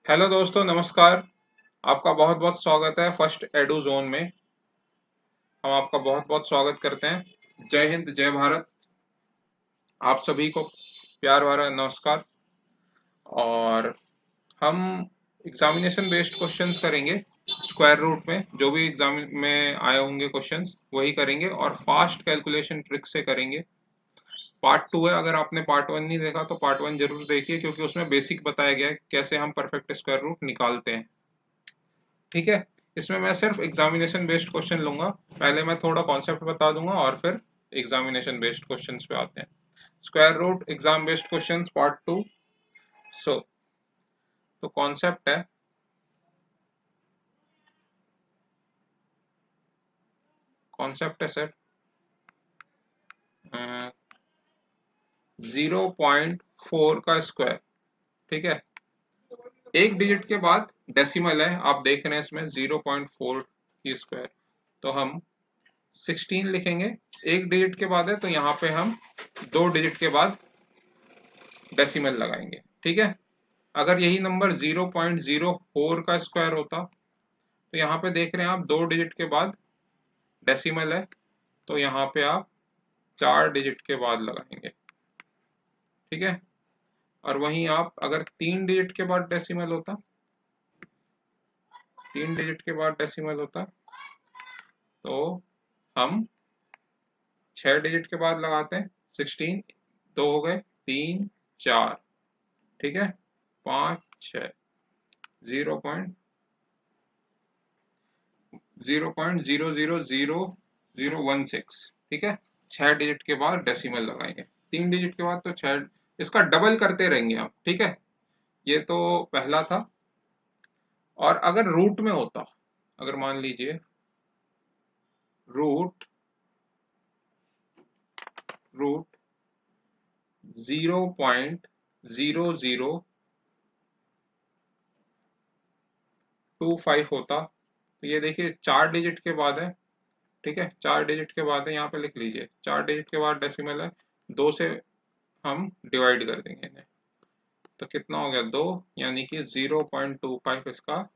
Hello दोस्तों, नमस्कार। आपका बहुत बहुत स्वागत है फर्स्ट एडू जोन में। हम आपका बहुत बहुत स्वागत करते हैं। जय हिंद, जय भारत। आप सभी को प्यार भरा नमस्कार। और हम एग्जामिनेशन बेस्ड क्वेश्चंस करेंगे। स्क्वायर रूट में जो भी एग्जाम में आए होंगे क्वेश्चंस वही करेंगे और फास्ट कैलकुलेशन ट्रिक से करेंगे। पार्ट 2 है। अगर आपने पार्ट 1 नहीं देखा तो पार्ट 1 जरूर देखिए, क्योंकि उसमें बेसिक बताया गया है कैसे हम परफेक्ट स्क्वायर रूट निकालते हैं। ठीक है। इसमें मैं सिर्फ एग्जामिनेशन बेस्ड क्वेश्चन लूंगा। पहले मैं थोड़ा कॉन्सेप्ट बता दूंगा और फिर एग्जामिनेशन बेस्ड क्वेश्चंस पे आते हैं। Square root exam based questions part 2। So तो कॉन्सेप्ट है सर 0.4 का स्क्वायर। ठीक है। एक डिजिट के बाद डेसिमल है, आप देख रहे हैं इसमें 0.4 की स्क्वायर। तो हम 16 लिखेंगे। एक डिजिट के बाद है तो यहाँ पे हम दो डिजिट के बाद डेसिमल लगाएंगे। ठीक है। अगर यही नंबर 0.04 का स्क्वायर होता तो यहाँ पे देख रहे हैं आप दो डिजिट के बाद डेसिमल है, तो यहाँ पे आप चार डिजिट के बाद लगाएंगे। ठीक है। और वहीं आप अगर तीन डिजिट के बाद डेसिमल होता, तीन डिजिट के बाद डेसिमल होता तो हम छह डिजिट के बाद लगाते हैं। 16 दो हो गए, तीन चार। ठीक है। पाँच छः, 0.0000016। ठीक है। छह डिजिट के बाद डेसिमल लगाएंगे। तीन डिजिट के बाद तो छह, इसका डबल करते रहेंगे आप। ठीक है। ये तो पहला था। और अगर रूट में होता, अगर मान लीजिए रूट रूट 0.0025 होता तो ये देखिए चार डिजिट के बाद है। ठीक है। चार डिजिट के बाद है, यहाँ पे लिख लीजिए चार डिजिट के बाद डेसिमल है। दो से हम डिवाइड कर देंगे इन्हें, तो कितना हो गया दो, यानी कि 0.25 इसका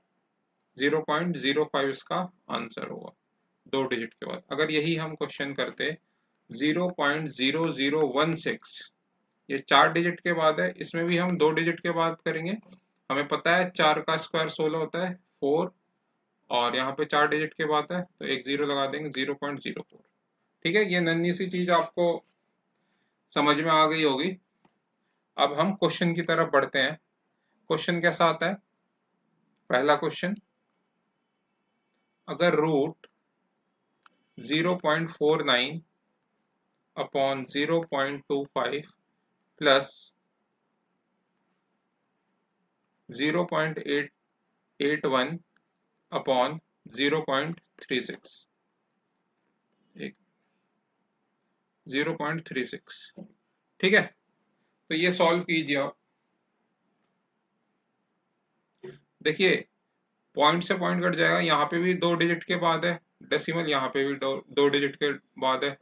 0.05 इसका आंसर होगा दो डिजिट के बाद। अगर यही हम क्वेश्चन करते 0.0016, ये चार डिजिट के बाद है, इसमें भी हम दो डिजिट के बाद करेंगे। हमें पता है चार का स्क्वायर 16 होता है, 4। और यहाँ पे चार डिजिट के बाद है तो एक जीरो लगा देंगे, 0.04। ठीक है। ये नन्ही सी चीज आपको समझ में आ गई होगी। अब हम क्वेश्चन की तरफ बढ़ते हैं। क्वेश्चन कैसा आता है? पहला क्वेश्चन, अगर रूट 0.49 अपॉन 0.25 प्लस 0.881 अपॉन 0.36, 0.36। ठीक है। तो ये सॉल्व कीजिए आप। देखिए पॉइंट से पॉइंट कट जाएगा, यहाँ पे भी दो डिजिट के बाद है डेसिमल, यहाँ पे भी दो डिजिट के बाद है।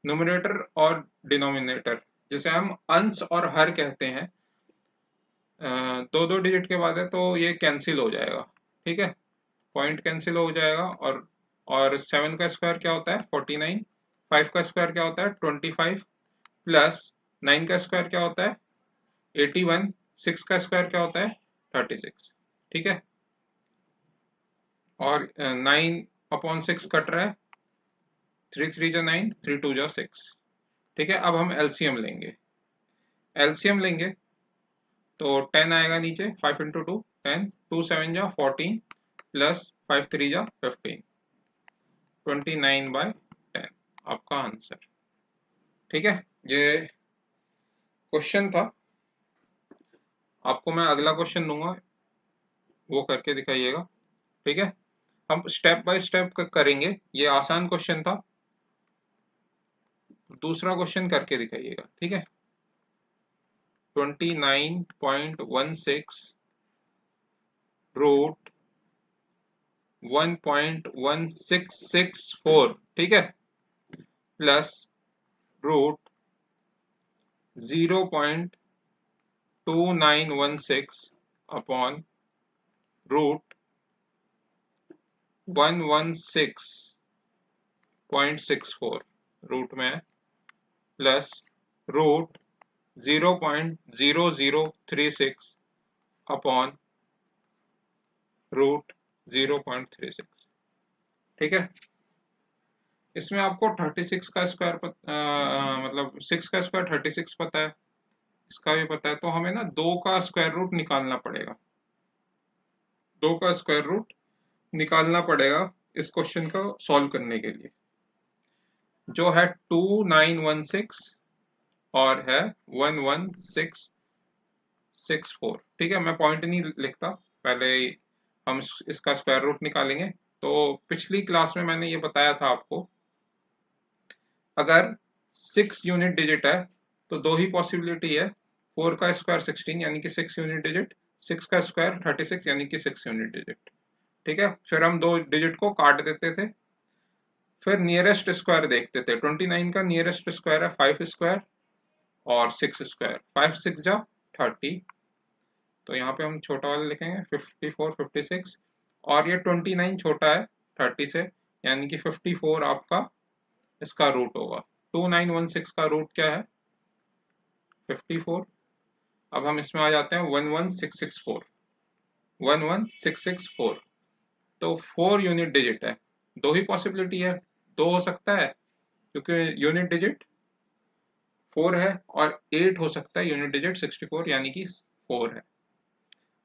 न्यूमरेटर और डिनोमिनेटर, जिसे हम अंश और हर कहते हैं, दो दो डिजिट के बाद है तो ये कैंसिल हो जाएगा। ठीक है। पॉइंट कैंसिल हो जाएगा। और 7 का स्क्वायर क्या होता है? 49। 5 का स्क्वायर क्या होता है? 25। प्लस 9 का स्क्वायर क्या होता है? 81। 6 का स्क्वायर क्या होता है? 36। ठीक है। और 9/6 कट रहा है, 3 3 जा 9, 3 2 जा 6। ठीक है। अब हम एलसीएम लेंगे। एलसीएम लेंगे तो 10 आएगा नीचे, 5 इंटू 2 10, 2 7 जा 14 प्लस 5 3 जा 15, 29/10 आपका आंसर। ठीक है। ये क्वेश्चन था। आपको मैं अगला क्वेश्चन दूंगा, वो करके दिखाइएगा। ठीक है। हम स्टेप बाय स्टेप करेंगे। ये आसान क्वेश्चन था। दूसरा क्वेश्चन करके दिखाइएगा। ठीक है। 29.16 रूट 1.1664। ठीक है। Plus root 0.2916 upon root 116.64 root में है प्लस रूट 0.0036 अपॉन रूट 0.36। ठीक है, इसमें आपको 36 का स्क्वायर मतलब 6 का स्क्वायर 36 पता है, इसका भी पता है, तो हमें ना 2 का स्क्वायर रूट निकालना पड़ेगा। 2 का स्क्वायर रूट निकालना पड़ेगा इस क्वेश्चन को सॉल्व करने के लिए, जो है 2916 और है 11664। ठीक है, मैं पॉइंट नहीं लिखता, पहले हम इसका स्क्वायर रूट निकालेंगे। तो पिछली क्लास में मैंने ये बताया था आपको, अगर 6 यूनिट डिजिट है तो दो ही पॉसिबिलिटी है, 4 का स्क्वायर 16 यानी कि 6 यूनिट डिजिट, 6 का स्क्वायर 36 यानी कि 6 यूनिट डिजिट। ठीक है, फिर हम दो डिजिट को काट देते थे, फिर नियरेस्ट स्क्वायर देखते थे। 29 का नियरेस्ट स्क्वायर है 5 स्क्वायर और 6 स्क्वायर, 5 6 जा 30, तो यहाँ पे हम छोटा वाला लिखेंगे 54 56, और ये 29 छोटा है 30 से, यानी कि 54 आपका इसका रूट होगा। 2916 का रूट क्या है 54। अब हम इसमें आ जाते हैं 11664, 11664, तो 4 यूनिट डिजिट है, दो ही पॉसिबिलिटी है, दो हो सकता है क्योंकि यूनिट डिजिट 4 है, और 8 हो सकता है यूनिट डिजिट 64 यानी कि 4 है।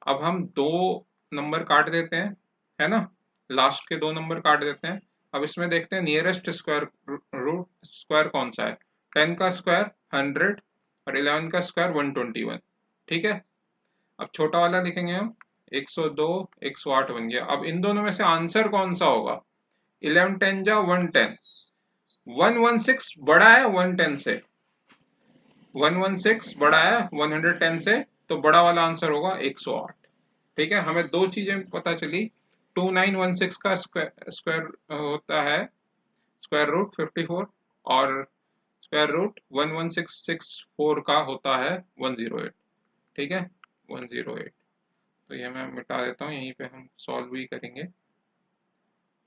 अब हम दो नंबर काट देते हैं, है ना, लास्ट के दो नंबर काट देते हैं। अब इसमें देखते हैं नियरेस्ट स्क्वायर रूट स्क्वायर कौन सा है। 10 का स्क्वायर 100 और 11 का स्क्वायर 121। ठीक है, अब छोटा वाला लिखेंगे हम 102 108 बन गया। अब इन दोनों में से आंसर कौन सा होगा, 11 10 जा 110, 116 बड़ा है 110 से, 116 बड़ा है 110 से, तो बड़ा वाला आंसर होगा 108। ठीक है, हमें दो चीजें पता चली, 2916 का स्क्वायर होता है स्क्वायर रूट 54 और स्क्वायर रूट 11664 का होता है 108। ठीक है, 108, तो ये मैं मिटा देता हूँ, यहीं पे हम सॉल्व भी करेंगे।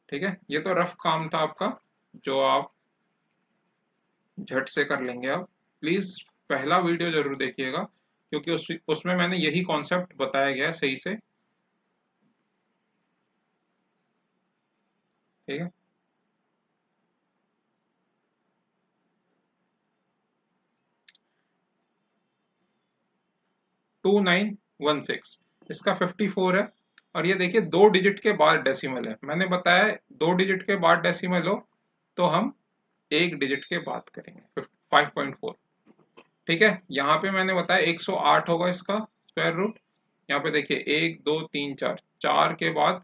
ठीक है, ये तो रफ काम था आपका जो आप झट से कर लेंगे। आप प्लीज पहला वीडियो जरूर देखिएगा, क्योंकि उसमें मैंने यही कॉन्सेप्ट बताया गया है सही से। ठीक है, टू 916 इसका 54 है, और ये देखिए दो डिजिट के बाद डेसिमल है। मैंने बताया दो डिजिट के बाद डेसिमल हो तो हम एक डिजिट के बाद करेंगे 5.4। ठीक है, यहाँ पे मैंने बताया 108 होगा इसका स्क्वायर रूट। यहाँ पे देखिए 1 2 3 4, 4 के बाद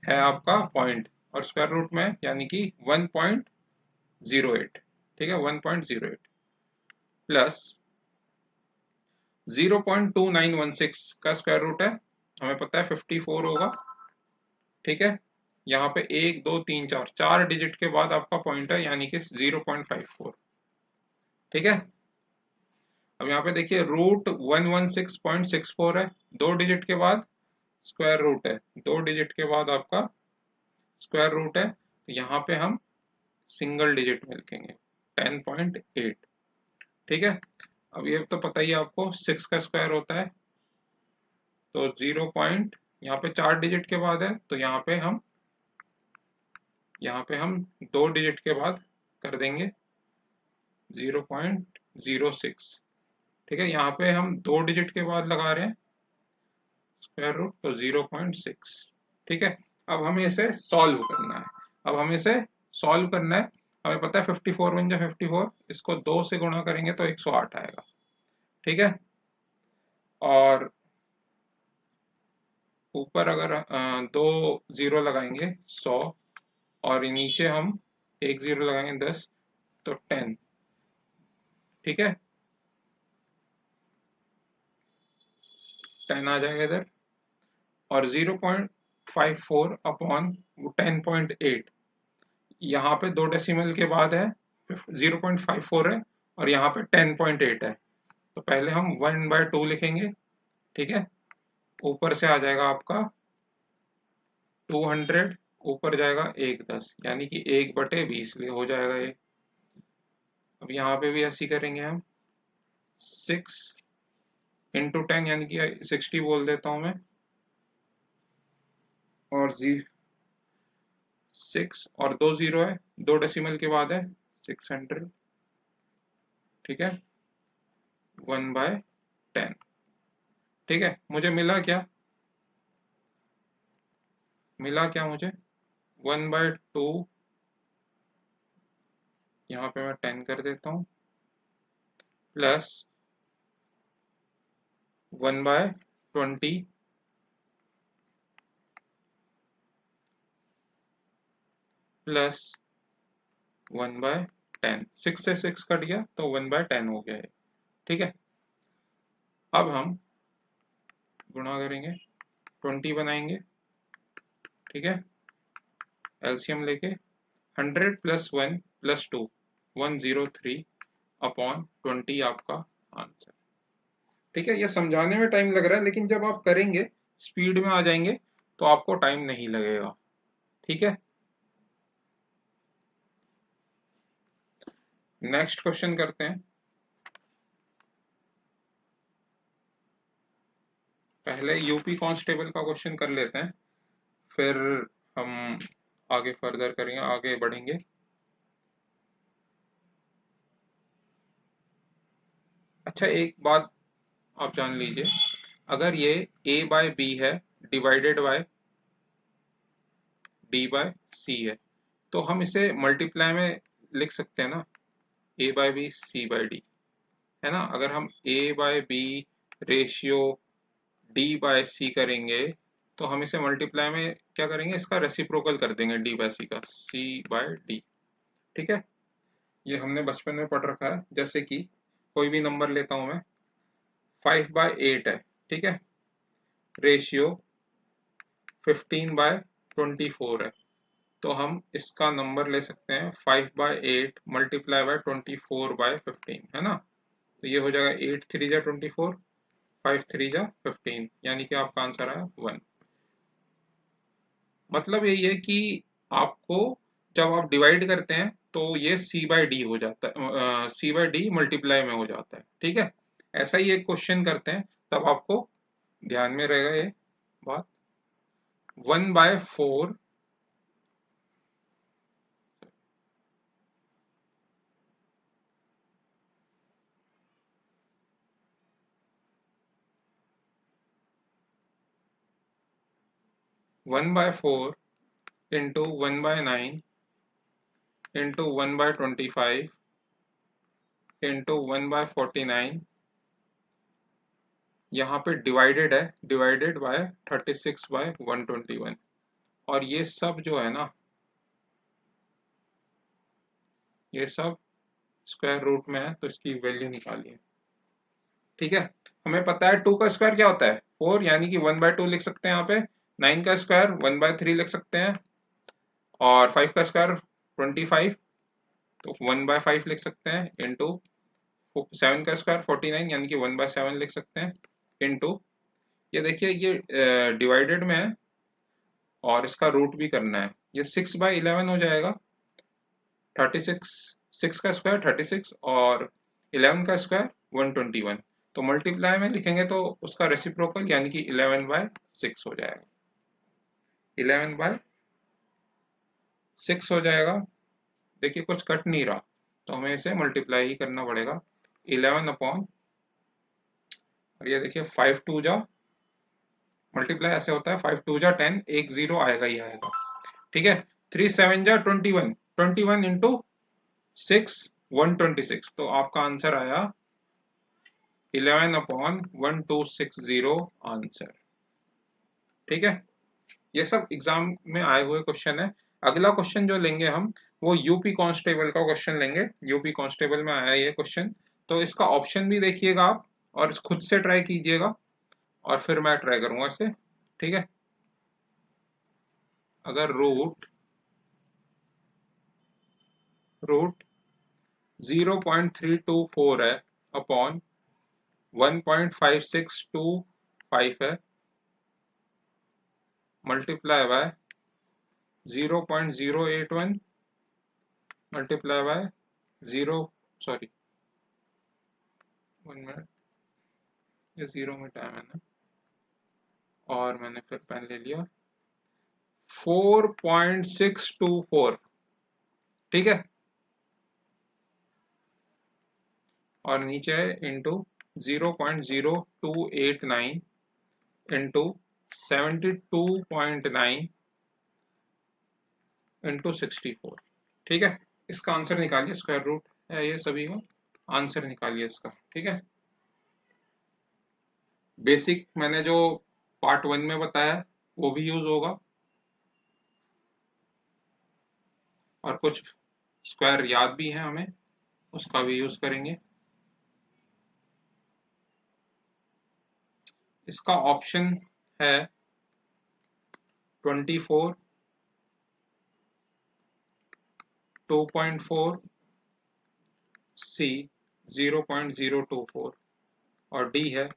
है आपका पॉइंट और स्क्वायर रूट में यानी कि 1.08। ठीक है, 1.08 प्लस 0.2916 का स्क्वायर रूट है, हमें पता है 54 होगा। ठीक है, यहाँ पे 1 2 3 4, 4 डिजिट के बाद आपका पॉइंट है यानी कि 0.54। ठीक है, अब यहाँ पे देखिए रूट 116.64 है, दो डिजिट के बाद स्क्वायर रूट है, दो डिजिट के बाद आपका स्क्वायर रूट है, तो यहाँ पे हम सिंगल डिजिट में लिखेंगे 10.8। ठीक है, अब ये तो पता ही है आपको 6 का स्क्वायर होता है, तो 0 पॉइंट यहाँ पे 4 डिजिट के बाद है, तो यहाँ पे हम दो डिजिट के बाद कर देंगे 0.06। ठीक है, यहाँ पे हम दो डिजिट के बाद लगा रहे हैं स्क्वायर रूट, तो 0.6। ठीक है, अब हमें इसे सॉल्व करना है। अब हमें इसे सॉल्व करना है, हमें पता है 54 बन जाए 54, इसको 2 से गुणा करेंगे तो 108 आएगा। ठीक है, और ऊपर अगर दो जीरो लगाएंगे 100, और नीचे हम एक जीरो लगाएंगे 10, तो 10। ठीक है, 10 आ जाएगा इधर, और 0.54 अपॉन 10.8, यहाँ पे दो डेसिमल के बाद है 0.54 है और यहाँ पे 10.8 है, तो पहले हम 1/2 लिखेंगे। ठीक है, ऊपर से आ जाएगा आपका 200, ऊपर जाएगा 110, यानी कि 1/20 हो जाएगा ये। अब यहाँ पे भी ऐसे ही करेंगे हम, 6 × 10 यानी कि 60 बोल देता हूँ मैं, और 6 और 2 0 है, 2 डेसिमल के बाद है 600, ठीक है, 1/10। ठीक है, मुझे मिला क्या, मुझे 1/2, यहाँ पे मैं 10 कर देता हूँ, प्लस 1/20 प्लस 1/10। 6 से 6 कट गया तो 1/10 हो गया है। ठीक है, अब हम गुणा करेंगे, 20 बनाएंगे। ठीक है, एलसीएम लेके 100 + 1 + 2 103/20 आपका आंसर। ठीक है, ये समझाने में टाइम लग रहा है, लेकिन जब आप करेंगे, स्पीड में आ जाएंगे, तो आपको टाइम नहीं लगेगा। ठीक है, नेक्स्ट क्वेश्चन करते हैं। पहले यूपी कांस्टेबल का क्वेश्चन कर लेते हैं, फिर हम आगे फर्दर करेंगे, आगे बढ़ेंगे। अच्छा, एक बात आप जान लीजिए, अगर ये A/B है डिवाइडेड बाय D/C है, तो हम इसे मल्टीप्लाई में लिख सकते हैं ना, A/B C/D, है ना। अगर हम A/B रेशियो D/C करेंगे, तो हम इसे मल्टीप्लाई में क्या करेंगे, इसका रेसिप्रोकल कर देंगे D/C का, C/D। ठीक है, ये हमने बचपन में पढ़ रखा है। जैसे कि कोई भी नंबर लेता हूं मैं, 5/8 है, ठीक है, रेशियो 15/24 है, तो हम इसका नंबर ले सकते हैं 5/8 मल्टीप्लाई बाय 24/15, है ना। तो ये हो जाएगा 8 3 जा 24, 5 3 जा 15, यानी कि आपका आंसर है 1। मतलब यही है कि आपको जब आप डिवाइड करते हैं तो ये C/D हो जाता है, C/D मल्टीप्लाई में हो जाता है। ठीक है, ऐसा ही एक क्वेश्चन करते हैं, तब आपको ध्यान में रहेगा ये बात। 1/4 1/4 इंटू 1/9 इंटू 1/25 इंटू 1/49, यहाँ पे डिवाइडेड है, डिवाइडेड बाय 36/121, और ये सब जो है ना, ये सब स्क्वायर रूट में है, तो इसकी वैल्यू निकालिए। ठीक है, हमें पता है 2 का स्क्वायर क्या होता है, 4, यानी कि 1/2 लिख सकते हैं यहाँ पे। 9 का स्क्वायर 1/3 लिख सकते हैं, और 5 का स्क्वायर 25, तो 1/5 लिख सकते हैं, इंटू 7 का स्क्वायर 49, यानी कि 1/7 लिख सकते हैं, इंटू ये देखिए, ये डिवाइडेड में है और इसका रूट भी करना है, ये 6/11 हो जाएगा। 36, 6 का स्क्वायर 36 और 11 का स्क्वायर 121, तो मल्टीप्लाई में लिखेंगे तो उसका रेसिप्रोकल यानी कि 11/6 हो जाएगा, 11/6 हो जाएगा। देखिए कुछ कट नहीं रहा, तो हमें इसे मल्टीप्लाई ही करना पड़ेगा। 11 और ये देखिए 5 2 जा, मल्टीप्लाई ऐसे होता है, 5 2 जा 10, एक 0 आएगा ही आएगा। ठीक है, 3 7 जा 21, 21 इंटू 6 126, तो आपका आंसर आया 11/1260 आंसर। ठीक है, ये सब एग्जाम में आए हुए क्वेश्चन है। अगला क्वेश्चन जो लेंगे हम, वो यूपी कांस्टेबल का क्वेश्चन लेंगे। यूपी कांस्टेबल में आया ये क्वेश्चन, तो इसका ऑप्शन भी देखिएगा आप, और खुद से ट्राई कीजिएगा, और फिर मैं ट्राई करूंगा इसे। ठीक है, अगर रूट 0.324 है अपॉन 1.5625 है, multiply by 0.081 multiply by 1 minute, ये 0 में टाइम है ना, और मैंने फिर पेन ले लिया, 4.624, ठीक है। और नीचे है इंटू 0.0289 इंटू 72.9 इंटू 64, ठीक है। इसका आंसर निकालिए, स्क्वायर रूट है ये सभी का, आंसर निकालिए इसका, ठीक है। बेसिक मैंने जो पार्ट 1 में बताया वो भी यूज होगा, और कुछ स्क्वायर याद भी है हमें, उसका भी यूज करेंगे। इसका ऑप्शन है 24, 2.4, सी 0.024 और डी है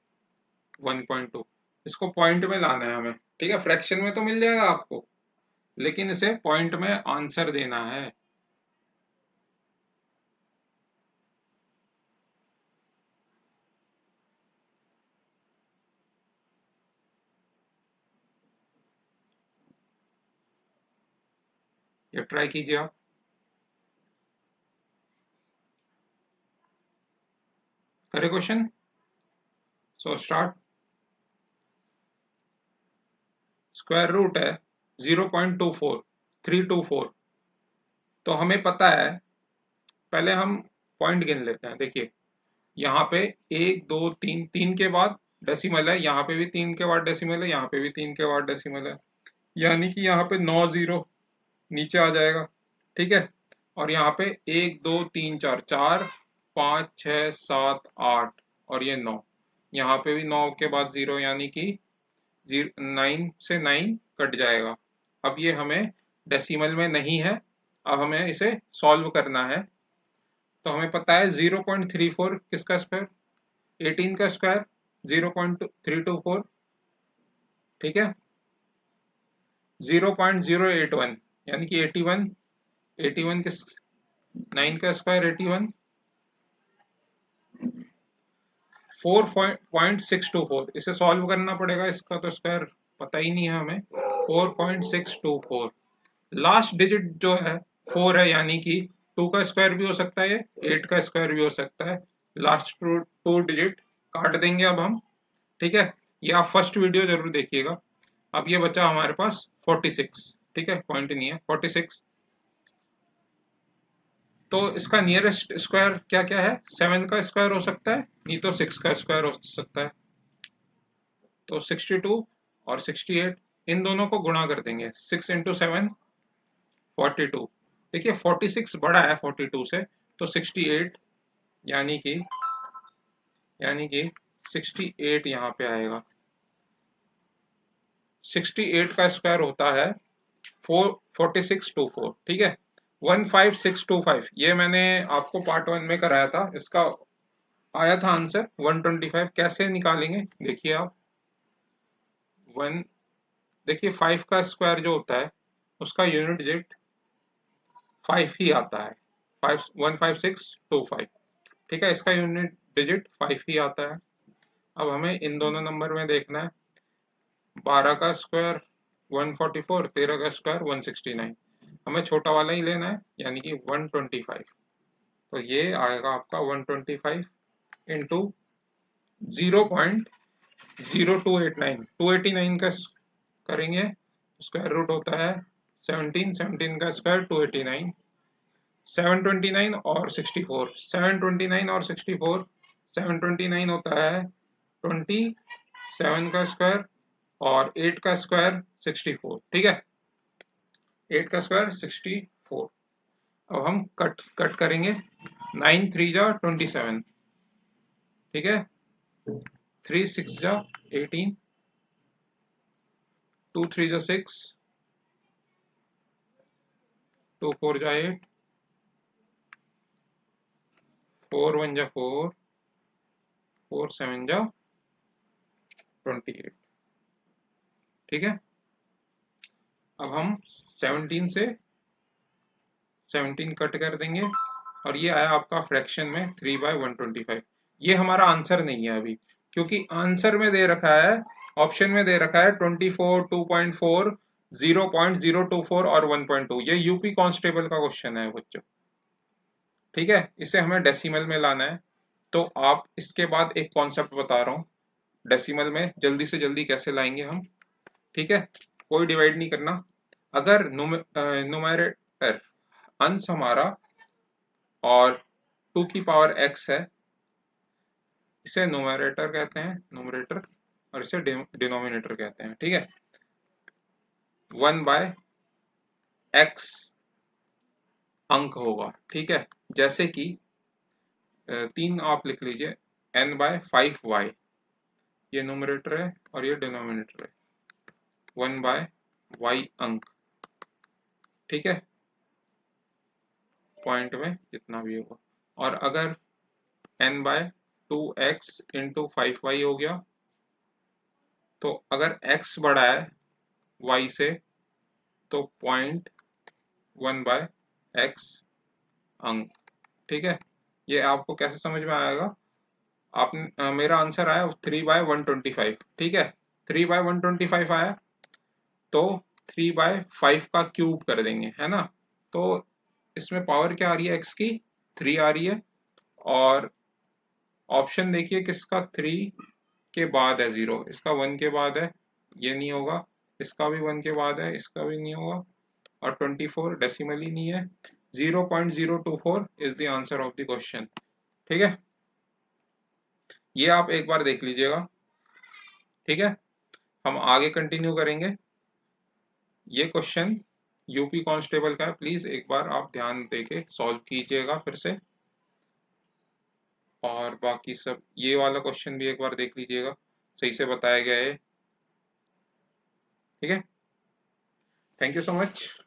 1.2। इसको पॉइंट में लाना है हमें, ठीक है। फ्रैक्शन में तो मिल जाएगा आपको, लेकिन इसे पॉइंट में आंसर देना है। ये ट्राई कीजिए आप। करे question, so start. Square root है 0.24324, तो हमें पता है, पहले हम पॉइंट गिन लेते हैं। देखिए यहाँ पे 1 2 3, 3 के बाद डेसिमल है, यहाँ पे भी 3 के बाद डेसिमल है, यहाँ पे भी 3 के बाद डेसिमल है, यानी कि यहाँ पे 9 जीरो नीचे आ जाएगा, ठीक है। और यहाँ पे 1 2 3 4, 4 5 6 7 8 और ये 9, यहाँ पे भी 9 के बाद 0, यानी कि 9 से 9 कट जाएगा। अब ये हमें डेसिमल में नहीं है, अब हमें इसे सॉल्व करना है। तो हमें पता है 0.34 किसका स्क्वायर, 18 का स्क्वायर 0.324, ठीक है। 0.081 यानी कि 81, 81 किस, 9 का स्क्वायर 81, 4.624, इसे सॉल्व करना पड़ेगा, इसका तो स्क्वायर पता ही नहीं है हमें। 4.624, लास्ट डिजिट जो है 4 है, यानी कि 2 का स्क्वायर भी हो सकता है, 8 का स्क्वायर भी हो सकता है। लास्ट टू डिजिट काट देंगे अब हम, ठीक है। ये आप फर्स्ट वीडियो जरूर देखिएगा। अब ये बचा हमारे पास 46, ठीक है, पॉइंट नहीं है 46। तो इसका नियरेस्ट स्क्वायर क्या क्या है, 7 का स्क्वायर हो सकता है, नहीं तो 6 का स्क्वायर हो सकता है। तो 62 और 68, इन दोनों को गुणा कर देंगे, 6 इंटू 7 42। देखिए 46 बड़ा है 42 से, तो 68 यानी कि 68 यहाँ पे आएगा। 68 का स्क्वायर होता है 4624, ठीक है। 15625, ये मैंने आपको पार्ट 1 में कराया था, इसका आया था आंसर 125। कैसे निकालेंगे देखिए आप। 1, देखिए 5 का स्क्वायर जो होता है उसका यूनिट डिजिट 5 ही आता है, 15625, ठीक है। इसका यूनिट डिजिट 5 ही आता है। अब हमें इन दोनों नंबर में देखना है, 12 का स्क्वायर 144, 13 का स्क्वायर 169, हमें छोटा वाला ही लेना है, यानी कि 125। तो ये आएगा आपका 125 इंटू 0.0289, 289 का करेंगे, स्क्वायर रूट होता है 17, 17 का स्क्वायर 289, 729 और 64, 729 और 64, 729 होता है 27 का स्क्वायर और 8 का स्क्वायर 64, ठीक है। 8 का स्क्वायर 64। अब हम कट करेंगे, 9 3 जा 27, ठीक है। 3 6 जा 18, 2 3 जा 6, 2 4 जा 8, 4 1 जा 4, 4 7 जा 28, ठीक है। अब हम 17 से 17 कट कर देंगे और ये आया आपका फ्रैक्शन में 3/125। ये हमारा आंसर नहीं है अभी, क्योंकि आंसर में दे रखा है, ऑप्शन में दे रखा है 24, 2.4, 0.024 और 1.2। ये यूपी कांस्टेबल का क्वेश्चन है बच्चों, ठीक है। इसे हमें डेसिमल में लाना है। तो आप इसके बाद एक कॉन्सेप्ट बता रहा हूँ, डेसिमल में जल्दी से जल्दी कैसे लाएंगे हम, ठीक है। कोई डिवाइड नहीं करना। अगर नुमेरेटर अंश हमारा और 2 की पावर x है, इसे नुमेरेटर कहते हैं, नुमेरेटर, और इसे डिनोमिनेटर कहते हैं, ठीक है। 1/x अंक होगा, ठीक है। जैसे कि 3 आप लिख लीजिए, n/5y, ये न्यूमरेटर है और ये डिनोमिनेटर है, 1/y अंक, ठीक है, पॉइंट में जितना भी होगा। और अगर n/2x इंटू 5y हो गया, तो अगर x बड़ा है y से तो 0.1/x अंक, ठीक है। ये आपको कैसे समझ में आएगा, आप मेरा आंसर आया 3/125, ठीक है। 3/125 आया तो 3/5 का क्यूब कर देंगे, है ना। तो इसमें पावर क्या आ रही है, x की 3 आ रही है, और ऑप्शन देखिए किसका 3 के बाद है 0, इसका 1 के बाद है, ये नहीं होगा, इसका भी 1 के बाद है, इसका भी नहीं होगा, और 24 डेसिमल ही नहीं है। 0.024 is the answer of the question, ठीक है। ये आप एक बार देख लीजिएगा, ठीक है। हम आगे कंटिन्यू करेंगे। ये क्वेश्चन यूपी कांस्टेबल का है, प्लीज एक बार आप ध्यान देके सॉल्व कीजिएगा फिर से। और बाकी सब ये वाला क्वेश्चन भी एक बार देख लीजिएगा, सही से बताया गया है, ठीक है। Thank you so much.